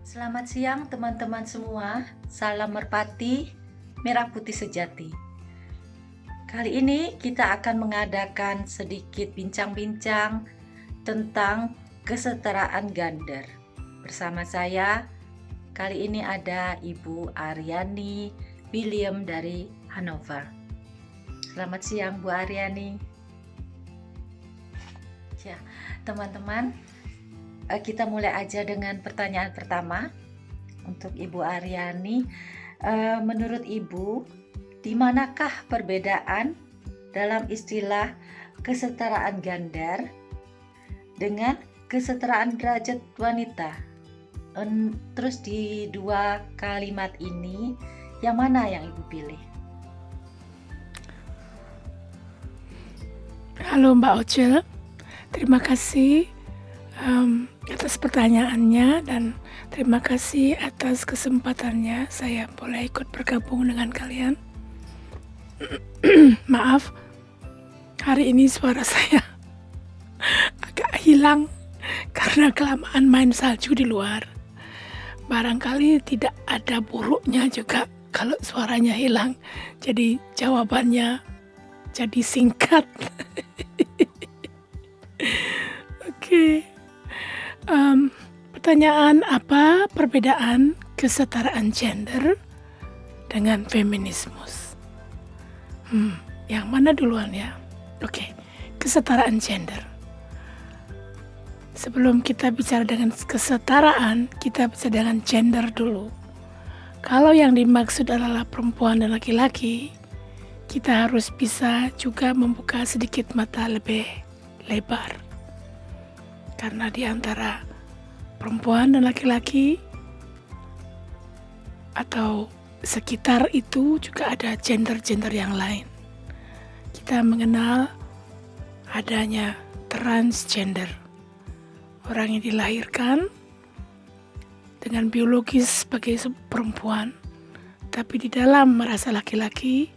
Selamat siang teman-teman semua, salam merpati, merah putih sejati. Kali ini kita akan mengadakan sedikit bincang-bincang tentang kesetaraan gender. Bersama saya, kali ini ada Ibu Aryani William dari Hanover. Selamat siang Bu Aryani. Ya, teman-teman, kita mulai aja dengan pertanyaan pertama untuk Ibu Aryani. Menurut Ibu, di manakah perbedaan dalam istilah kesetaraan gender dengan kesetaraan derajat wanita? Terus di dua kalimat ini, yang mana yang Ibu pilih? Halo Mbak Oce, terima kasih atas pertanyaannya dan terima kasih atas kesempatannya saya boleh ikut bergabung dengan kalian. Maaf, hari ini suara saya agak hilang karena kelamaan main salju di luar. Barangkali tidak ada buruknya juga kalau suaranya hilang, jadi jawabannya jadi singkat. Oke. Pertanyaan apa perbedaan kesetaraan gender dengan feminismus? Yang mana duluan ya? Oke, kesetaraan gender. Sebelum kita bicara dengan kesetaraan, kita bicara dengan gender dulu. Kalau yang dimaksud adalah perempuan dan laki-laki, kita harus bisa juga membuka sedikit mata lebih lebar. Karena di antara perempuan dan laki-laki atau sekitar itu juga ada gender-gender yang lain. Kita mengenal adanya transgender. Orang yang dilahirkan dengan biologis sebagai perempuan, tapi di dalam merasa laki-laki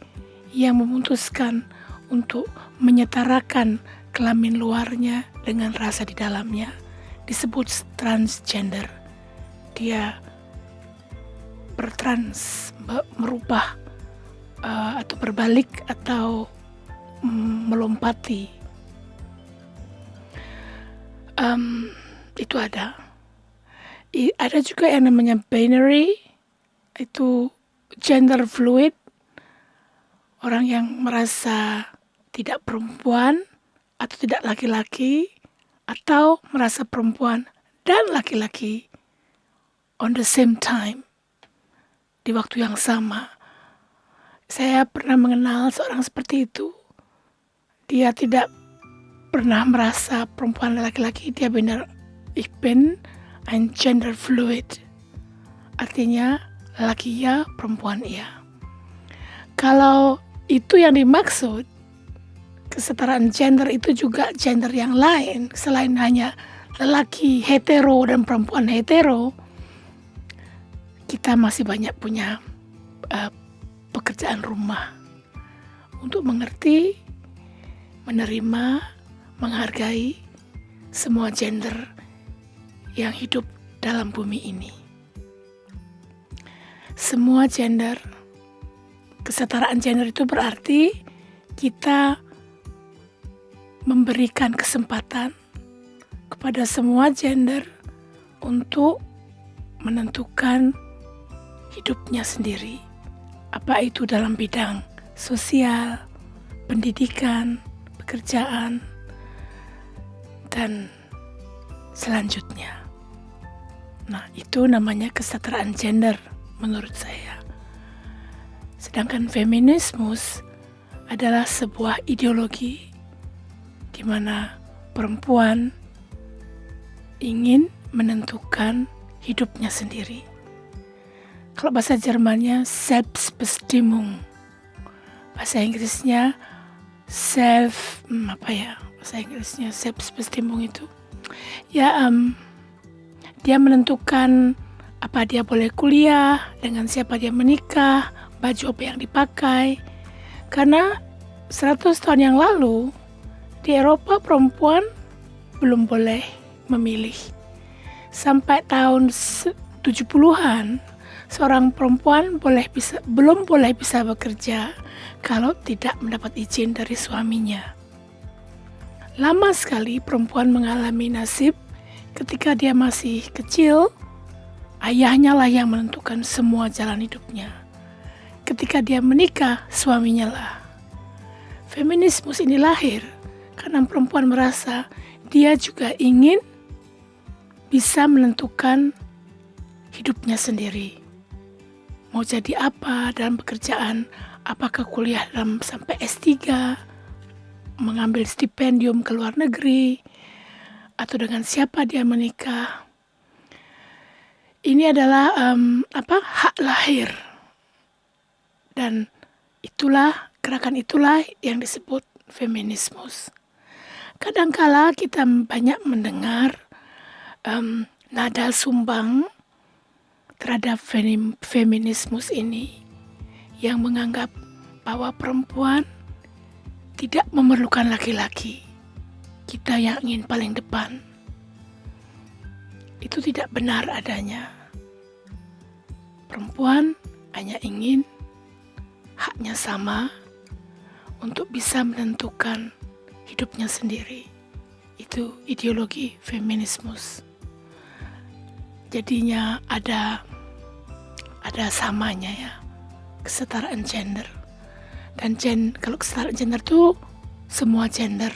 yang memutuskan untuk menyetarakan kelamin luarnya dengan rasa di dalamnya, disebut transgender. Dia merubah atau berbalik atau melompati. Itu ada. Ada juga yang namanya binary, itu gender fluid. Orang yang merasa tidak perempuan atau tidak laki-laki, atau merasa perempuan dan laki-laki on the same time, di waktu yang sama. Saya pernah mengenal seorang seperti itu. Dia tidak pernah merasa perempuan dan laki-laki, dia benar, ich bin ein gender fluid. Artinya laki ya, perempuan iya. Kalau itu yang dimaksud, kesetaraan gender itu juga gender yang lain selain hanya lelaki hetero dan perempuan hetero. Kita masih banyak punya pekerjaan rumah untuk mengerti, menerima, menghargai semua gender yang hidup dalam bumi ini. Semua gender, kesetaraan gender itu berarti kita memberikan kesempatan kepada semua gender untuk menentukan hidupnya sendiri. Apa itu dalam bidang sosial, pendidikan, pekerjaan, dan selanjutnya. Nah, itu namanya kesetaraan gender menurut saya. Sedangkan feminismus adalah sebuah ideologi di mana perempuan ingin menentukan hidupnya sendiri. Kalau bahasa Jermannya Selbstbestimmung, bahasa Inggrisnya bahasa Inggrisnya Selbstbestimmung itu ya, dia menentukan apa dia boleh kuliah, dengan siapa dia menikah, baju apa yang dipakai. Karena 100 tahun yang lalu di Eropa perempuan belum boleh memilih. Sampai tahun 70-an, seorang perempuan belum boleh bisa bekerja kalau tidak mendapat izin dari suaminya. Lama sekali perempuan mengalami nasib ketika dia masih kecil, ayahnya lah yang menentukan semua jalan hidupnya. Ketika dia menikah, suaminya lah. Feminismus ini lahir karena perempuan merasa dia juga ingin bisa menentukan hidupnya sendiri. Mau jadi apa dalam pekerjaan, apakah kuliah sampai S3, mengambil stipendium ke luar negeri, atau dengan siapa dia menikah. Ini adalah hak lahir. Dan gerakan itulah yang disebut feminismus. Kadangkala kita banyak mendengar nada sumbang terhadap feminismus ini yang menganggap bahwa perempuan tidak memerlukan laki-laki. Kita yang ingin paling depan. Itu tidak benar adanya. Perempuan hanya ingin haknya sama untuk bisa menentukan hidupnya sendiri. Itu ideologi feminismus. Jadinya ada samanya ya, kesetaraan gender. Dan kalau kesetaraan gender itu semua gender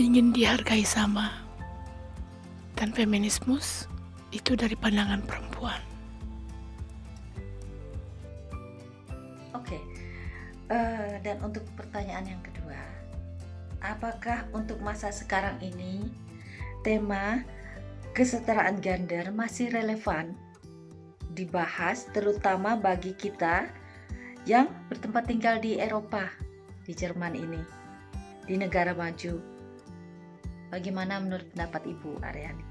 ingin dihargai sama. Dan feminismus itu dari pandangan perempuan. Oke. Dan untuk pertanyaan yang kedua, apakah untuk masa sekarang ini tema kesetaraan gender masih relevan dibahas, terutama bagi kita yang bertempat tinggal di Eropa, di Jerman ini, di negara maju? Bagaimana menurut pendapat Ibu Aryani?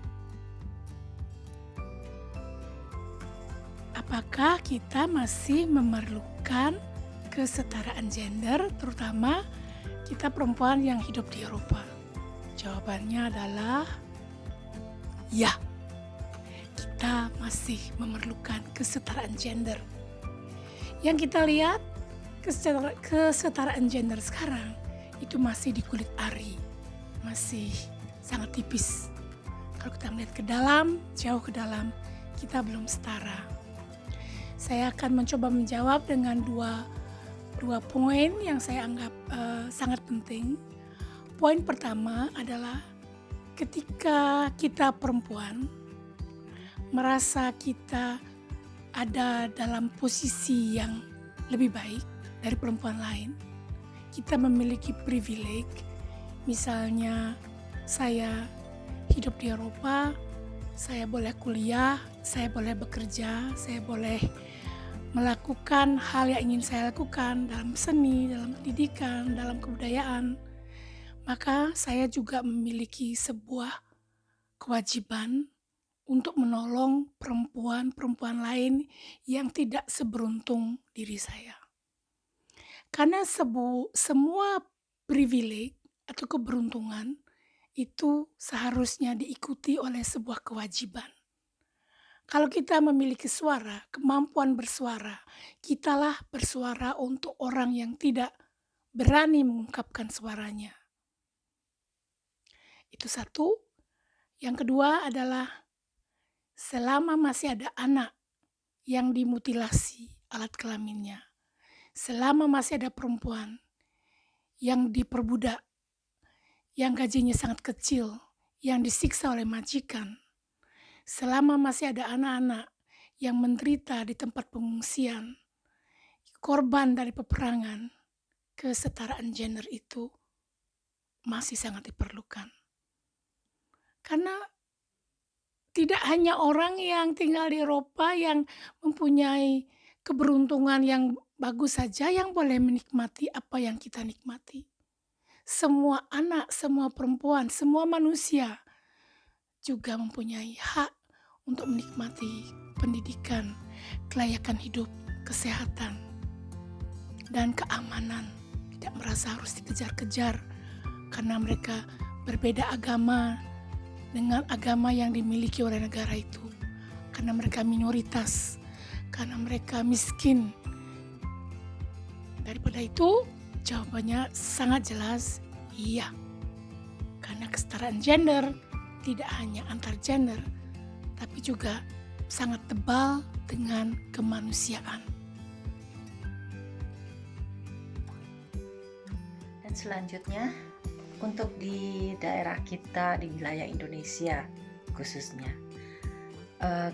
Apakah kita masih memerlukan kesetaraan gender, terutama kita perempuan yang hidup di Eropa? Jawabannya adalah ya. Kita masih memerlukan kesetaraan gender. Yang kita lihat, kesetaraan gender sekarang itu masih di kulit ari, masih sangat tipis. Kalau kita melihat ke dalam, jauh ke dalam, kita belum setara. Saya akan mencoba menjawab dengan dua poin yang saya anggap sangat penting. Poin pertama adalah ketika kita perempuan merasa kita ada dalam posisi yang lebih baik dari perempuan lain, kita memiliki privilege. Misalnya saya hidup di Eropa, saya boleh kuliah, saya boleh bekerja, saya boleh melakukan hal yang ingin saya lakukan dalam seni, dalam pendidikan, dalam kebudayaan. Maka saya juga memiliki sebuah kewajiban untuk menolong perempuan-perempuan lain yang tidak seberuntung diri saya. Karena semua privilege atau keberuntungan itu seharusnya diikuti oleh sebuah kewajiban. Kalau kita memiliki suara, kemampuan bersuara, kitalah bersuara untuk orang yang tidak berani mengungkapkan suaranya. Itu satu. Yang kedua adalah selama masih ada anak yang dimutilasi alat kelaminnya, selama masih ada perempuan yang diperbudak, yang gajinya sangat kecil, yang disiksa oleh majikan, selama masih ada anak-anak yang menderita di tempat pengungsian, korban dari peperangan, kesetaraan gender itu masih sangat diperlukan. Karena tidak hanya orang yang tinggal di Eropa yang mempunyai keberuntungan yang bagus saja yang boleh menikmati apa yang kita nikmati. Semua anak, semua perempuan, semua manusia juga mempunyai hak untuk menikmati pendidikan, kelayakan hidup, kesehatan, dan keamanan. Tidak merasa harus dikejar-kejar karena mereka berbeda agama, dengan agama yang dimiliki oleh negara itu, karena mereka minoritas, karena mereka miskin. Daripada itu, jawabannya sangat jelas, iya. Karena kesetaraan gender tidak hanya antar gender, tapi juga sangat tebal dengan kemanusiaan. Dan selanjutnya, untuk di daerah kita, di wilayah Indonesia khususnya,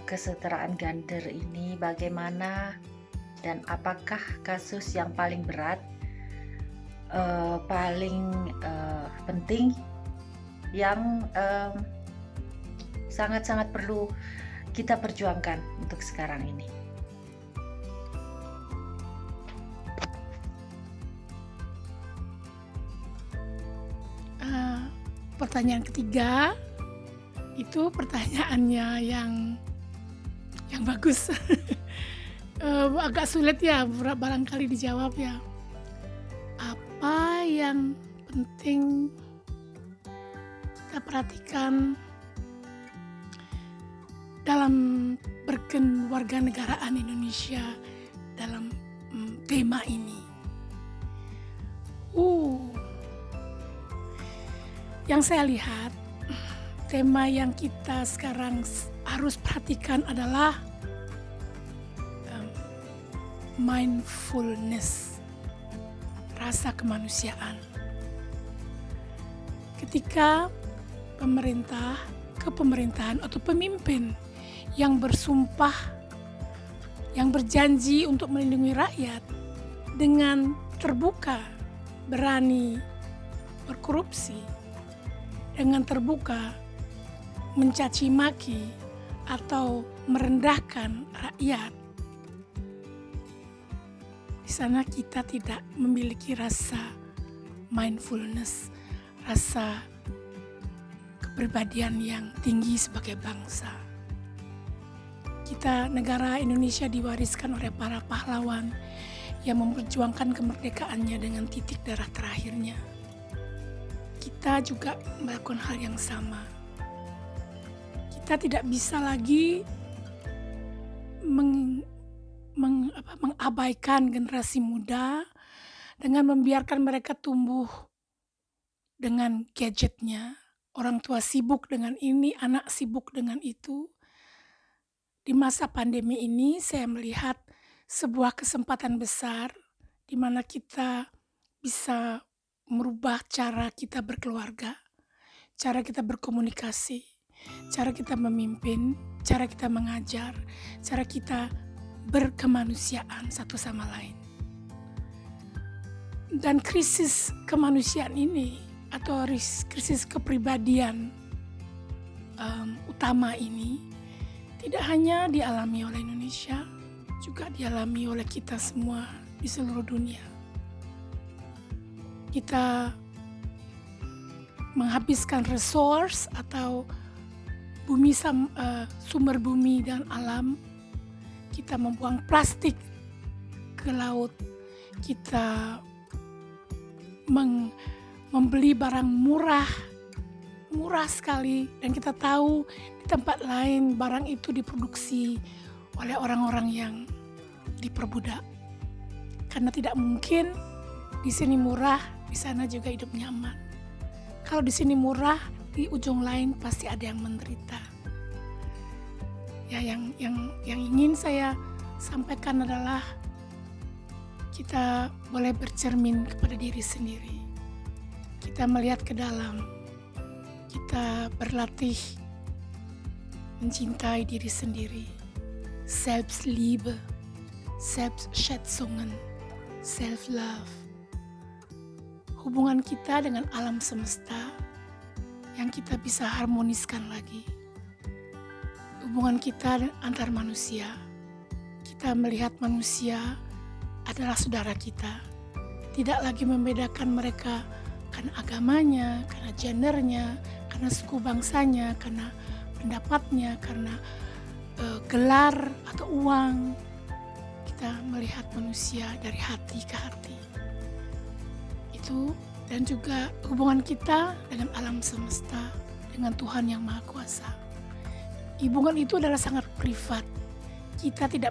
kesetaraan gender ini bagaimana dan apakah kasus yang paling berat, paling penting, yang sangat-sangat perlu kita perjuangkan untuk sekarang ini? Pertanyaan ketiga itu pertanyaannya yang bagus. Agak sulit ya barangkali dijawab ya. Apa yang penting kita perhatikan dalam berkewarganegaraan Indonesia dalam tema ini? Yang saya lihat, tema yang kita sekarang harus perhatikan adalah mindfulness, rasa kemanusiaan. Ketika kepemerintahan atau pemimpin yang bersumpah, yang berjanji untuk melindungi rakyat dengan terbuka, berani berkorupsi, dengan terbuka mencaci maki atau merendahkan rakyat, di sana kita tidak memiliki rasa mindfulness, rasa kepribadian yang tinggi sebagai bangsa. Kita, negara Indonesia, diwariskan oleh para pahlawan yang memperjuangkan kemerdekaannya dengan titik darah terakhirnya. Kita juga melakukan hal yang sama. Kita tidak bisa lagi mengabaikan generasi muda dengan membiarkan mereka tumbuh dengan gadgetnya. Orang tua sibuk dengan ini, anak sibuk dengan itu. Di masa pandemi ini saya melihat sebuah kesempatan besar di mana kita bisa merubah cara kita berkeluarga, cara kita berkomunikasi, cara kita memimpin, cara kita mengajar, cara kita berkemanusiaan satu sama lain. Dan krisis kemanusiaan ini atau krisis kepribadian utama ini tidak hanya dialami oleh Indonesia, juga dialami oleh kita semua di seluruh dunia. Kita menghabiskan resource atau sumber bumi dan alam. Kita membuang plastik ke laut. Kita membeli barang murah sekali, dan kita tahu di tempat lain barang itu diproduksi oleh orang-orang yang diperbudak. Karena tidak mungkin di sini murah, di sana juga hidup nyaman. Kalau di sini murah, di ujung lain pasti ada yang menderita. Ya, yang ingin saya sampaikan adalah kita boleh bercermin kepada diri sendiri. Kita melihat ke dalam. Kita berlatih mencintai diri sendiri. Selbstliebe, Selbstschätzungen, self-love. Hubungan kita dengan alam semesta yang kita bisa harmoniskan lagi. Hubungan kita antar manusia. Kita melihat manusia adalah saudara kita. Tidak lagi membedakan mereka karena agamanya, karena gendernya, karena suku bangsanya, karena pendapatnya, karena gelar atau uang. Kita melihat manusia dari hati ke hati. Itu, dan juga hubungan kita dengan alam semesta, dengan Tuhan Yang Maha Kuasa. Hubungan itu adalah sangat privat. Kita tidak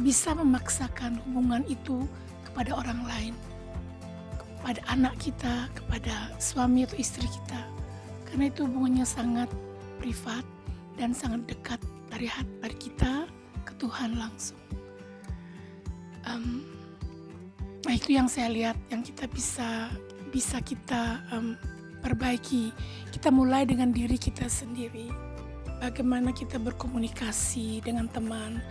bisa memaksakan hubungan itu kepada orang lain, kepada anak kita, kepada suami atau istri kita. Karena itu hubungannya sangat privat dan sangat dekat dari kita ke Tuhan langsung. Nah itu yang saya lihat, yang kita bisa kita perbaiki. Kita mulai dengan diri kita sendiri. Bagaimana kita berkomunikasi dengan teman,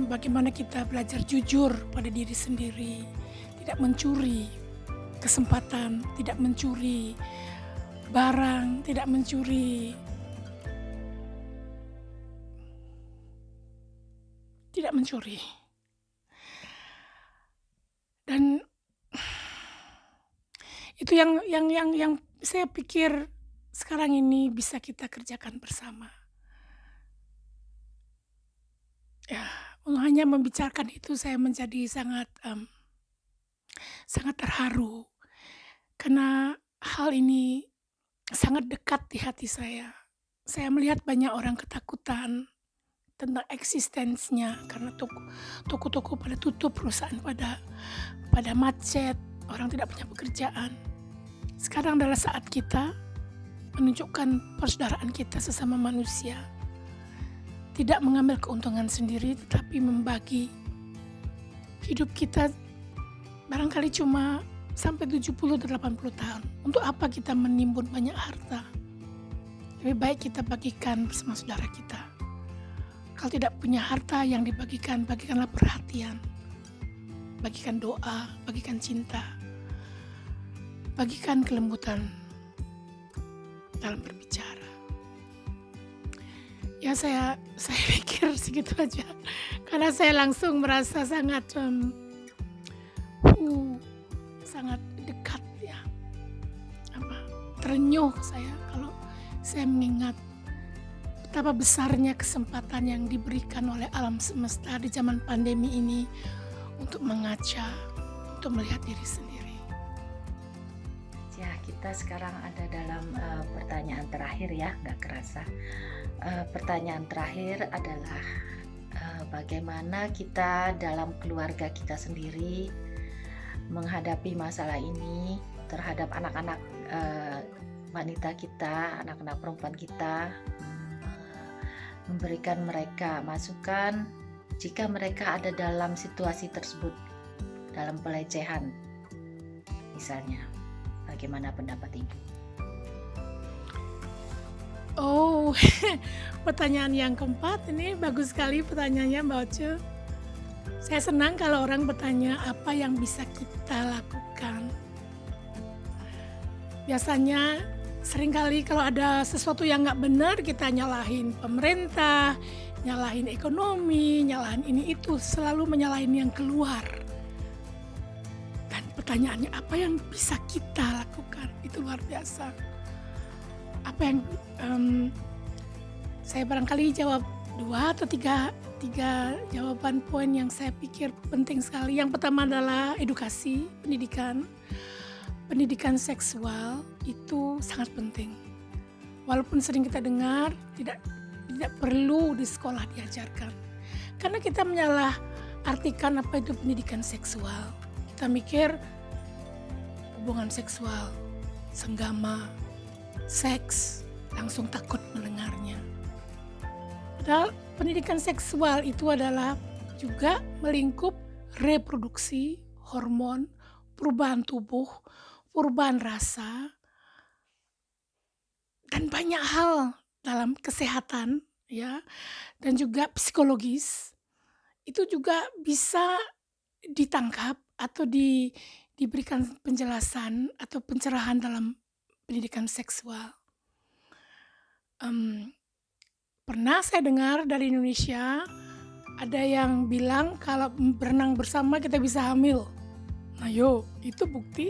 bagaimana kita belajar jujur pada diri sendiri, tidak mencuri kesempatan, tidak mencuri barang, tidak mencuri, Dan itu yang saya pikir sekarang ini bisa kita kerjakan bersama. Ya, hanya membicarakan itu saya menjadi sangat terharu karena hal ini sangat dekat di hati saya. Saya melihat banyak orang ketakutan tentang eksistensinya karena toko-toko pada tutup, perusahaan pada macet, orang tidak punya pekerjaan. Sekarang adalah saat kita menunjukkan persaudaraan kita sesama manusia. Tidak mengambil keuntungan sendiri, tetapi membagi. Hidup kita barangkali cuma sampai 70-80 tahun. Untuk apa kita menimbun banyak harta? Lebih baik kita bagikan bersama saudara kita. Kalau tidak punya harta yang dibagikan, bagikanlah perhatian. Bagikan doa, bagikan cinta. Bagikan kelembutan dalam berbicara. Ya saya pikir segitu aja. Karena saya langsung merasa sangat sangat dekat ya. Terenyuh saya kalau saya mengingat betapa besarnya kesempatan yang diberikan oleh alam semesta di zaman pandemi ini untuk mengaca, untuk melihat diri sendiri. Ya, kita sekarang ada dalam pertanyaan terakhir ya, nggak kerasa. Pertanyaan terakhir adalah bagaimana kita dalam keluarga kita sendiri menghadapi masalah ini terhadap anak-anak wanita kita, anak-anak perempuan kita, memberikan mereka masukan jika mereka ada dalam situasi tersebut, dalam pelecehan misalnya. Bagaimana pendapat Ibu? Oh, pertanyaan yang keempat ini bagus sekali pertanyaannya Mbak Oce. Saya senang kalau orang bertanya apa yang bisa kita lakukan. Biasanya seringkali kalau ada sesuatu yang nggak benar kita nyalahin pemerintah, nyalahin ekonomi, nyalahin ini itu, selalu menyalahin yang keluar. Dan pertanyaannya apa yang bisa kita lakukan, itu luar biasa. Apa yang saya barangkali jawab 2 atau 3 jawaban poin yang saya pikir penting sekali. Yang pertama adalah edukasi, pendidikan seksual itu sangat penting. Walaupun sering kita dengar tidak perlu di sekolah diajarkan. Karena kita menyalah artikan apa itu pendidikan seksual. Kita mikir hubungan seksual, senggama, seks, langsung takut mendengarnya. Padahal pendidikan seksual itu adalah juga melingkup reproduksi, hormon, perubahan tubuh, perubahan rasa, dan banyak hal dalam kesehatan ya, dan juga psikologis. Itu juga bisa ditangkap atau diberikan penjelasan atau pencerahan dalam pendidikan seksual. Pernah saya dengar dari Indonesia ada yang bilang kalau berenang bersama kita bisa hamil. Nah itu bukti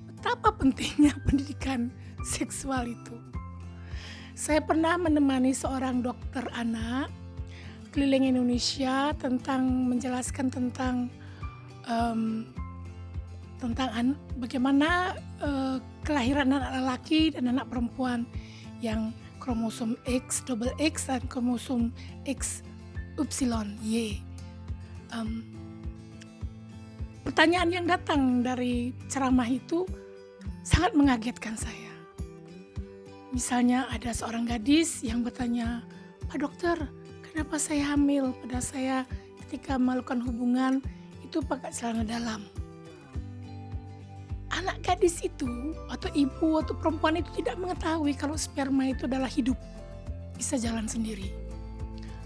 betapa pentingnya pendidikan seksual itu. Saya pernah menemani seorang dokter anak keliling Indonesia menjelaskan tentang bagaimana kelahiran anak lelaki dan anak perempuan yang kromosom X, double X dan kromosom XY. Pertanyaan yang datang dari ceramah itu sangat mengagetkan saya. Misalnya ada seorang gadis yang bertanya, "Pak dokter, kenapa saya hamil? Padahal saya ketika melakukan hubungan itu pakai celana dalam." Anak gadis itu atau ibu atau perempuan itu tidak mengetahui kalau sperma itu adalah hidup, bisa jalan sendiri.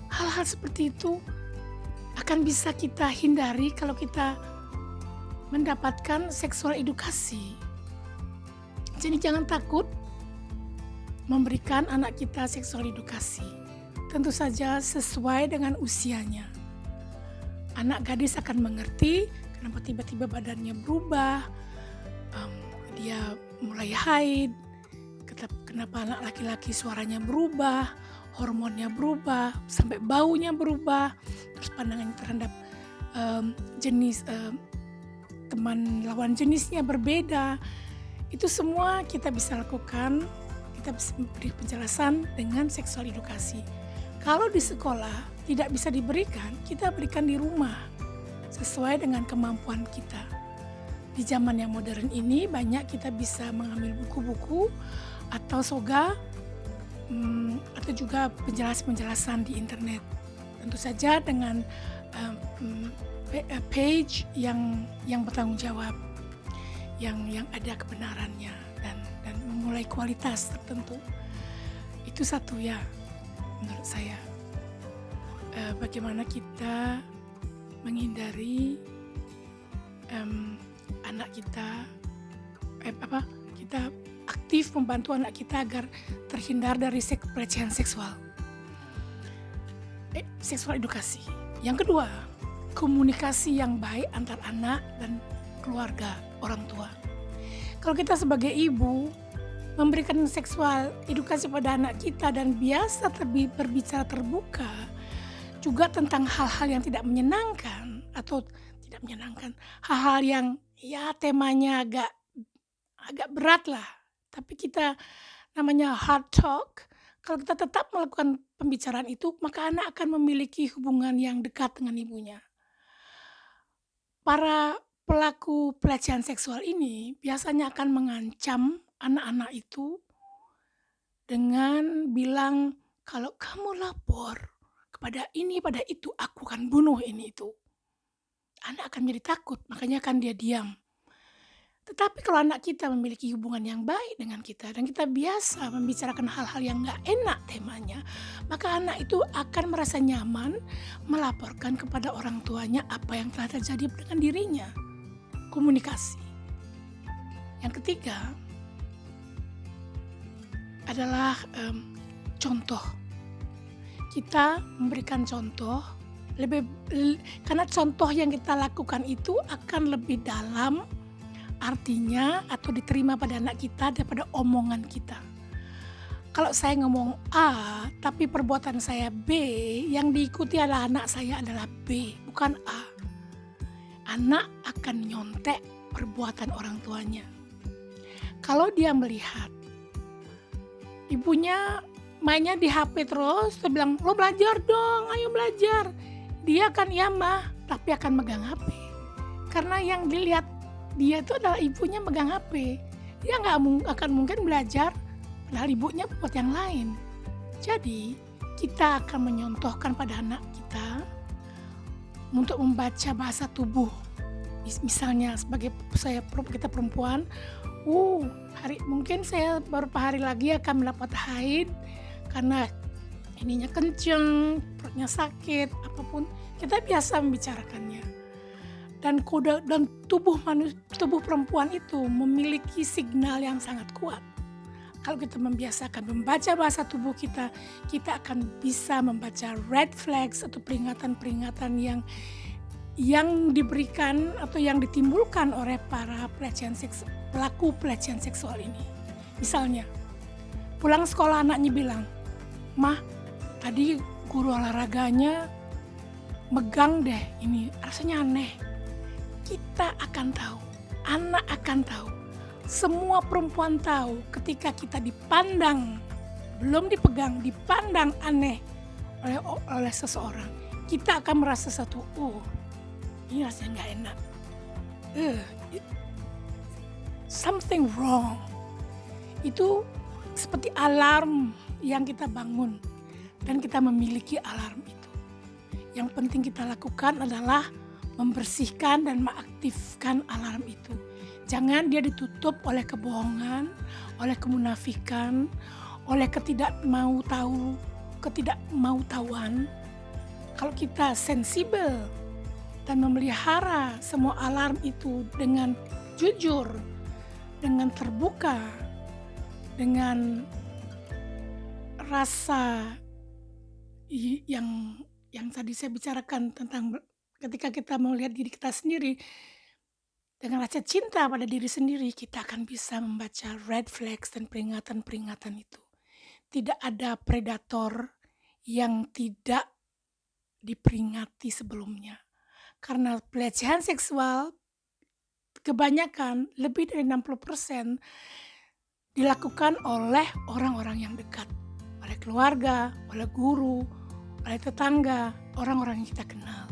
Hal-hal seperti itu akan bisa kita hindari kalau kita mendapatkan seksual edukasi. Jadi jangan takut memberikan anak kita seksual edukasi. Tentu saja sesuai dengan usianya. Anak gadis akan mengerti kenapa tiba-tiba badannya berubah, dia mulai haid, kenapa anak laki-laki suaranya berubah, hormonnya berubah, sampai baunya berubah, terus pandangannya terhadap jenis teman lawan jenisnya berbeda. Itu semua kita bisa lakukan, kita bisa beri penjelasan dengan seksual edukasi. Kalau di sekolah tidak bisa diberikan, kita berikan di rumah sesuai dengan kemampuan kita. Di zaman yang modern ini banyak kita bisa mengambil buku-buku atau atau juga penjelasan-penjelasan di internet. Tentu saja dengan page yang bertanggung jawab, yang ada kebenarannya dan memulai kualitas tertentu. Itu satu ya menurut saya. Bagaimana kita menghindari anak kita, kita aktif membantu anak kita agar terhindar dari pelecehan seksual. Seksual edukasi. Yang kedua, komunikasi yang baik antar anak dan keluarga, orang tua. Kalau kita sebagai ibu memberikan seksual edukasi pada anak kita dan biasa berbicara terbuka juga tentang hal-hal yang tidak menyenangkan atau tidak menyenangkan, hal-hal yang ya temanya agak berat lah, tapi kita namanya hard talk. Kalau kita tetap melakukan pembicaraan itu, maka anak akan memiliki hubungan yang dekat dengan ibunya. Para pelaku pelecehan seksual ini biasanya akan mengancam anak-anak itu dengan bilang, "Kalau kamu lapor kepada ini, pada itu, aku akan bunuh ini itu." Anak akan menjadi takut, makanya akan dia diam. Tetapi kalau anak kita memiliki hubungan yang baik dengan kita dan kita biasa membicarakan hal-hal yang gak enak temanya, maka anak itu akan merasa nyaman melaporkan kepada orang tuanya apa yang telah terjadi dengan dirinya. Komunikasi. Yang ketiga adalah contoh. Kita memberikan contoh, karena contoh yang kita lakukan itu akan lebih dalam artinya atau diterima pada anak kita daripada omongan kita. Kalau saya ngomong A, tapi perbuatan saya B, yang diikuti adalah anak saya adalah B, bukan A. Anak akan nyontek perbuatan orang tuanya. Kalau dia melihat ibunya mainnya di HP terus, dia bilang, "Lo belajar dong, ayo belajar." Dia akan ya mah, tapi akan megang HP. Karena yang dilihat dia itu adalah ibunya megang HP. Dia nggak akan mungkin belajar, padahal ibunya buat yang lain. Jadi kita akan menyontohkan pada anak kita untuk membaca bahasa tubuh. Misalnya sebagai kita perempuan, mungkin saya beberapa hari lagi akan mendapat haid karena ininya kenceng, perutnya sakit, apapun kita biasa membicarakannya. Dan tubuh perempuan itu memiliki signal yang sangat kuat. Kalau kita membiasakan membaca bahasa tubuh kita akan bisa membaca red flags atau peringatan-peringatan yang diberikan atau yang ditimbulkan oleh para pelaku pelecehan seksual ini. Misalnya, pulang sekolah anaknya bilang, "Mah, tadi guru olahraganya megang deh, ini rasanya aneh." Kita akan tahu, anak akan tahu semua perempuan tahu ketika kita dipandang, belum dipegang, dipandang aneh oleh seseorang, kita akan merasa ini rasanya nggak enak. Something wrong. Itu seperti alarm yang kita bangun dan kita memiliki alarm itu. Yang penting kita lakukan adalah membersihkan dan mengaktifkan alarm itu. Jangan dia ditutup oleh kebohongan, oleh kemunafikan, oleh ketidakmautawan. Kalau kita sensibel dan memelihara semua alarm itu dengan jujur, dengan terbuka, dengan rasa yang tadi saya bicarakan tentang ketika kita melihat diri kita sendiri, dengan rasa cinta pada diri sendiri, kita akan bisa membaca red flags dan peringatan-peringatan itu. Tidak ada predator yang tidak diperingati sebelumnya. Karena pelecehan seksual kebanyakan, lebih dari 60% dilakukan oleh orang-orang yang dekat. Oleh keluarga, oleh guru, oleh tetangga, orang-orang yang kita kenal.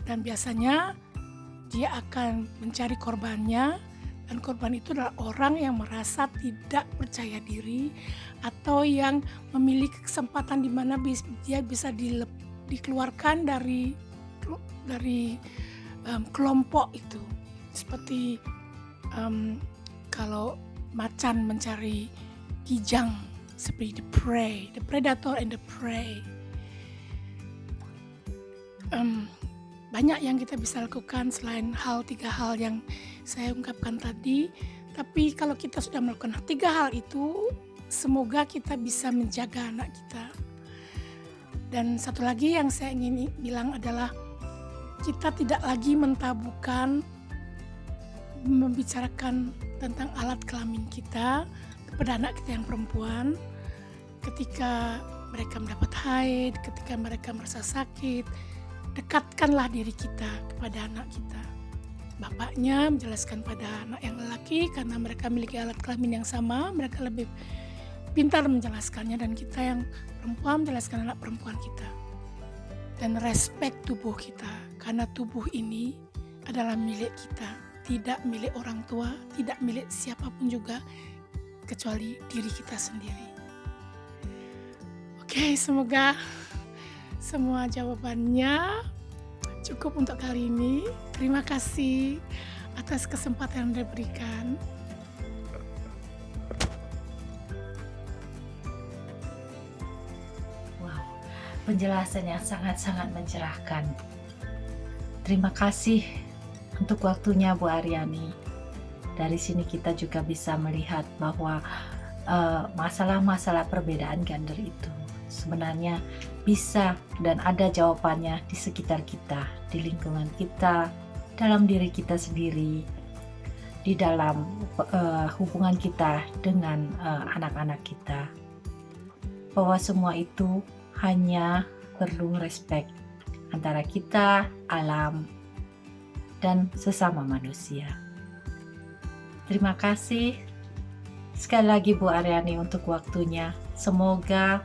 Dan biasanya dia akan mencari korbannya, dan korban itu adalah orang yang merasa tidak percaya diri atau yang memiliki kesempatan di mana dia bisa dikeluarkan dari kelompok itu. Seperti kalau macan mencari kijang, seperti the predator and the prey. Banyak yang kita bisa lakukan selain 3 hal yang saya ungkapkan tadi. Tapi kalau kita sudah melakukan 3 hal itu, semoga kita bisa menjaga anak kita. Dan satu lagi yang saya ingin bilang adalah kita tidak lagi mentabukan membicarakan tentang alat kelamin kita kepada anak kita yang perempuan. Ketika mereka mendapat haid, ketika mereka merasa sakit, dekatkanlah diri kita kepada anak kita. Bapaknya menjelaskan pada anak yang lelaki karena mereka memiliki alat kelamin yang sama, mereka lebih pintar menjelaskannya, dan kita yang perempuan menjelaskan anak perempuan kita. Dan respect tubuh kita, karena tubuh ini adalah milik kita, tidak milik orang tua, tidak milik siapapun juga kecuali diri kita sendiri. Oke, semoga semua jawabannya cukup untuk kali ini. Terima kasih atas kesempatan yang diberikan. Wow, penjelasan yang sangat-sangat mencerahkan. Terima kasih untuk waktunya Bu Aryani. Dari sini kita juga bisa melihat bahwa masalah-masalah perbedaan gender itu sebenarnya bisa dan ada jawabannya di sekitar kita, di lingkungan kita, dalam diri kita sendiri, di dalam hubungan kita dengan anak-anak kita. Bahwa semua itu hanya perlu respect antara kita, alam, dan sesama manusia. Terima kasih sekali lagi Bu Aryani untuk waktunya. Semoga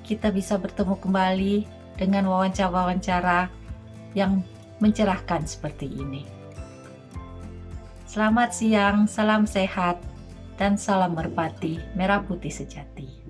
kita bisa bertemu kembali dengan wawancara-wawancara yang mencerahkan seperti ini. Selamat siang, salam sehat, dan salam merpati merah putih sejati.